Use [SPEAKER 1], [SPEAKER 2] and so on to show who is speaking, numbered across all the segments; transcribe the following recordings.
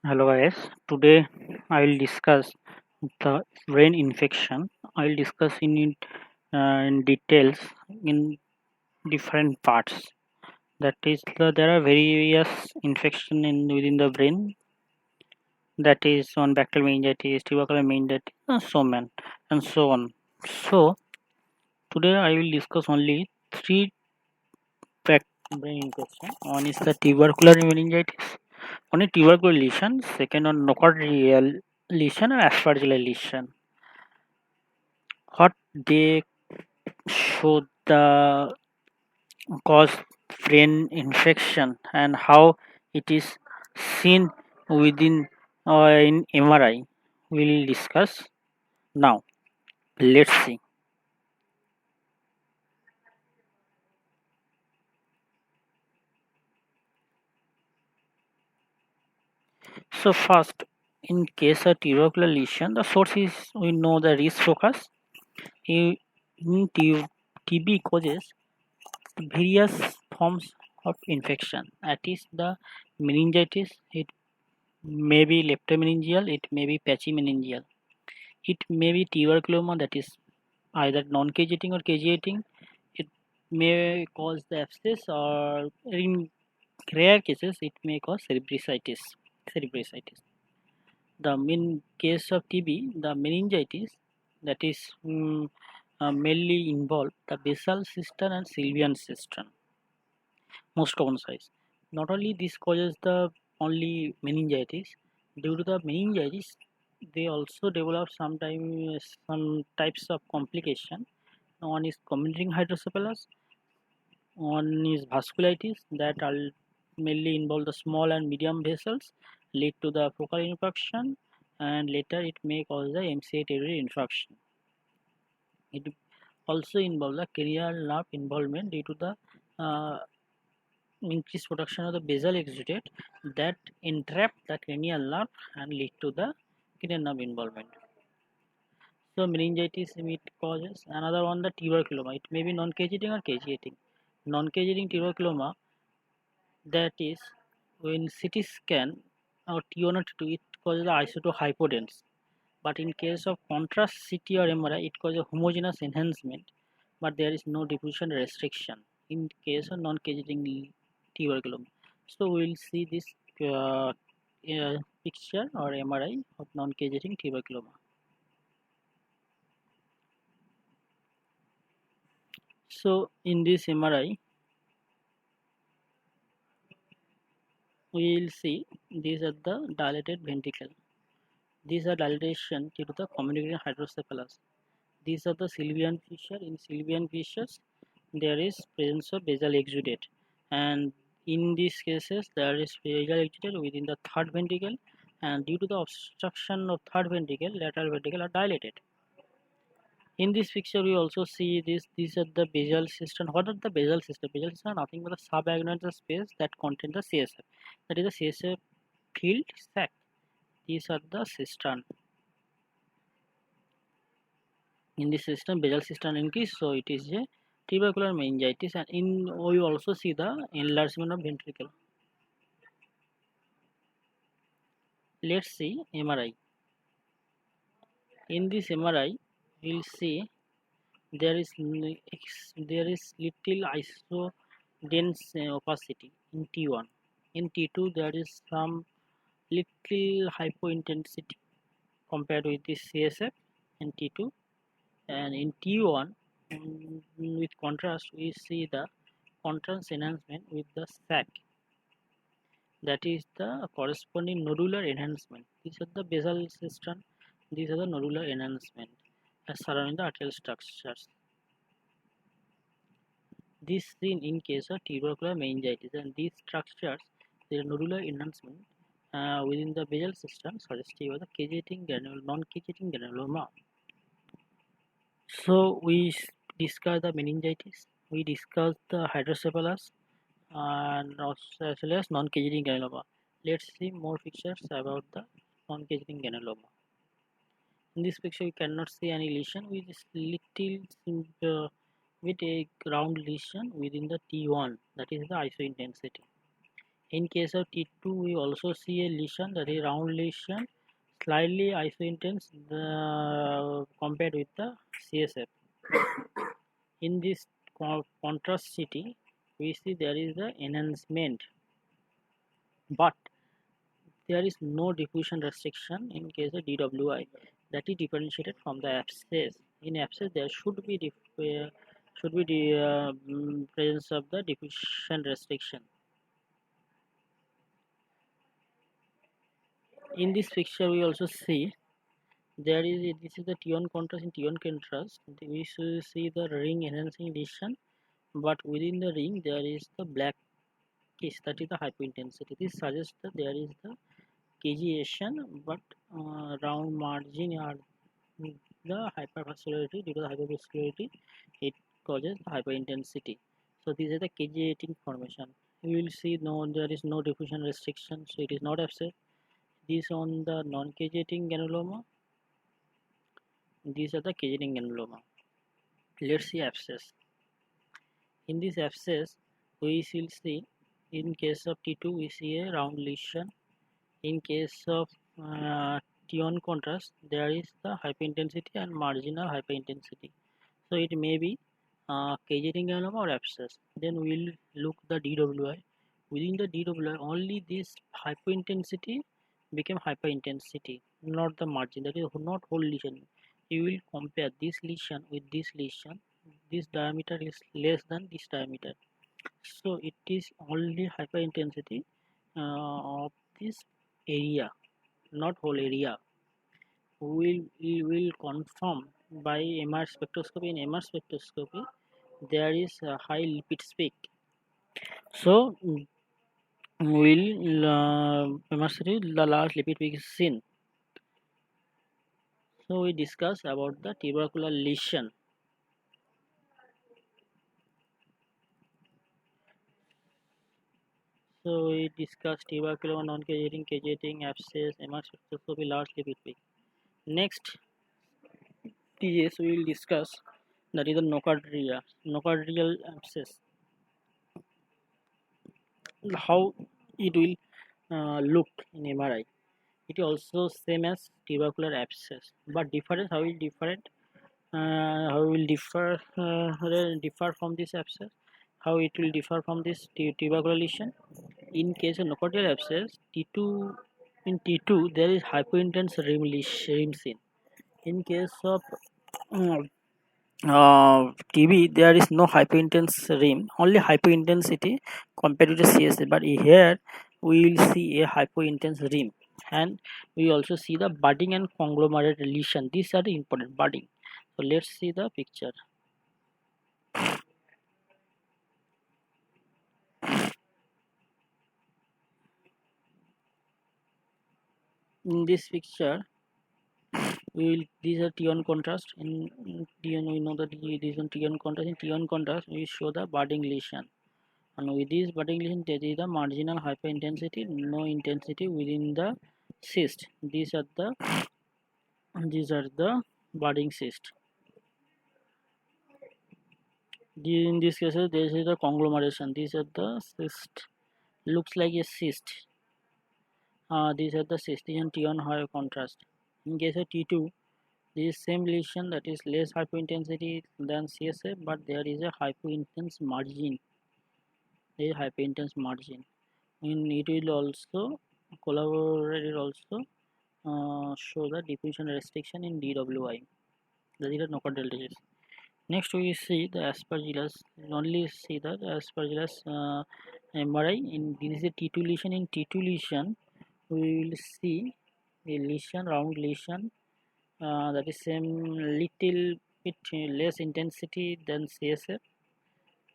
[SPEAKER 1] Hello guys, today I will discuss the brain infection. I will discuss in details in different parts. That is, there are various infection in within the brain. That is on bacterial meningitis, tubercular meningitis, and so on. So today I will discuss only three brain infection. One is the tubercular meningitis, one is tubercular lesion, second on nocardial lesion and aspergillar lesion. What they show the cause brain infection and how it is seen within in MRI. We'll discuss now. Let's see. So first, in case of tubercular lesion, the source is we know the risk focus. In TB causes various forms of infection. That is the meningitis. It may be leptomeningeal. It may be pachymeningeal. It may be tuberculoma, that is either non-cageating or cageating. It may cause the abscess, or in rare cases, it may cause cerebricitis. Cerebricitis. The in case of TB, the meningitis that is mainly involve the basal cistern and sylvian cistern, most common size. Not only this causes the only meningitis. Due to the meningitis, they also develop sometimes some types of complication. One is communicating hydrocephalus, one is vasculitis that are mainly involve the small and medium vessels, lead to the focal infarction, and later it may cause the MCA territory infarction. It also involves the cranial nerve involvement due to the uh, increased production of the basal exudate that entrap the cranial nerve and lead to the cranial nerve involvement. So meningitis it causes another one, the tuberculoma. It may be non-cageating or cageating. Non-cageating tuberculoma, that is when CT scan or T1 or T2, it causes the isotope hypodense. But in case of contrast CT or MRI, it causes homogeneous enhancement, but there is no diffusion restriction in case of non-cageating tuberculoma. So we will see this picture or MRI of non-cageating tuberculoma. So in this MRI, we will see these are the dilated ventricle. These are dilatation due to the communicating hydrocephalus. These are the sylvian fissure. In sylvian fissures, there is presence of basal exudate, and in these cases, there is basal exudate within the third ventricle, and due to the obstruction of third ventricle, lateral ventricle are dilated. In this picture, we also see this. These are the basal cistern. What are the basal cistern? Basal cistern are nothing but the subaguinal space that contain the CSF. That is the CSF filled sac. These are the cistern. In this system, basal cistern increase, so it is a tubercular meningitis, and in we also see the enlargement of ventricle. Let's see MRI. In this MRI, we'll see there is little isodense opacity in T1. In T2, there is some little hypointensity compared with the CSF in T2, and in T1, with contrast, we see the contrast enhancement with the sac, that is the corresponding nodular enhancement. These are the basal cistern, these are the nodular enhancement surrounding the arterial structures. This seen in case of tubercular meningitis, and these structures, the nodular enhancement within the basal cistern suggestive of the cageating non-cageating granuloma. So we discussed the meningitis, we discussed the hydrocephalus, and also as well as non-cageating granuloma. Let's see more pictures about the non-cageating granuloma. In this picture, you cannot see any lesion with this little with a ground lesion within the T1, that is the isointensity. In case of T2, we also see a lesion, that is round lesion, slightly isointense compared with the CSF. In this contrast city, we see there is the enhancement, but there is no diffusion restriction in case of DWI. That is differentiated from the abscess. In abscess, there should be the presence of the diffusion restriction. In this picture, we also see this is the T1 contrast. In T1 contrast, we should see the ring enhancing lesion, but within the ring there is the black case, that is the hyperintensity. This suggests that there is the cageation, but round margin are the hypervascularity. Due to the hypervascularity, it causes the hyperintensity. So these are the cageating formation. You will see there is no diffusion restriction, so it is not abscess. This on the non-cageating granuloma. These are the cageating granuloma. Let's see abscess. In this abscess, we will see in case of T2 we see a round lesion. In case of T1 contrast, there is the hyperintensity and marginal hyperintensity. So it may be cageating granuloma or abscess. Then we will look the DWI. Within the DWI, only this hyperintensity became hyperintensity, not the margin. That is not whole lesion. You will compare this lesion with this lesion. This diameter is less than this diameter, so it is only hyperintensity of this area, not whole area. We will confirm by MR spectroscopy. In MR spectroscopy, there is a high lipid peak. So will MR the large lipid peak is seen. So we discuss about the tubercular lesion. So we discussed tubercular, non-cageating, abscess, MR spectroscopy, large lipid peak. Next TS we will discuss, that is the nocardial abscess. How it will look in MRI. It is also same as tubercular abscess, but difference how will different how will differ from this abscess, how it will differ from this tubercular lesion. In case of nocardial abscess, in T2 there is hypointense rim seen. In case of TB, there is no hyperintense rim, only hyperintensity compared to the CSA, but here we will see a hyperintense rim, and we also see the budding and conglomerate lesion. These are the important budding. So let's see the picture. In this picture, these are T1 contrast. In T1 we know that these are T1 contrast. In T1 contrast we show the budding lesion, and with this budding lesion there is the marginal hyperintensity, no intensity within the cyst. These are the budding cyst. In this case there is a conglomeration. These are the cyst, looks like a cyst. These are the cyst in T1 high contrast. In case of T2, this same lesion, that is less hyperintensity than CSF, but there is a hyperintense margin. There is hyperintense margin. And it will also show the diffusion restriction in DWI. That is the nocardial disease. Next we see the aspergillus. Only see the aspergillus MRI. In this is a T2 lesion. In T2 lesion, we will see a lesion, round lesion, that is same little bit less intensity than CSF.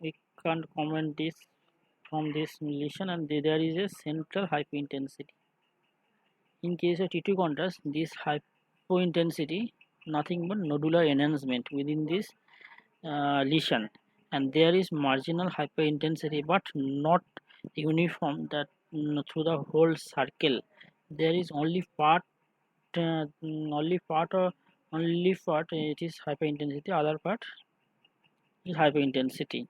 [SPEAKER 1] We can't comment this from this lesion, and there is a central hyperintensity. In case of T2 contrast, this hypointensity nothing but nodular enhancement within this lesion, and there is marginal hyperintensity but not uniform, that through the whole circle there is only part it is hyperintensity, other part is hyperintensity.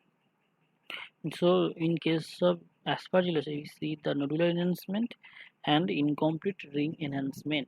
[SPEAKER 1] So in case of Aspergillus, we see the nodular enhancement and incomplete ring enhancement.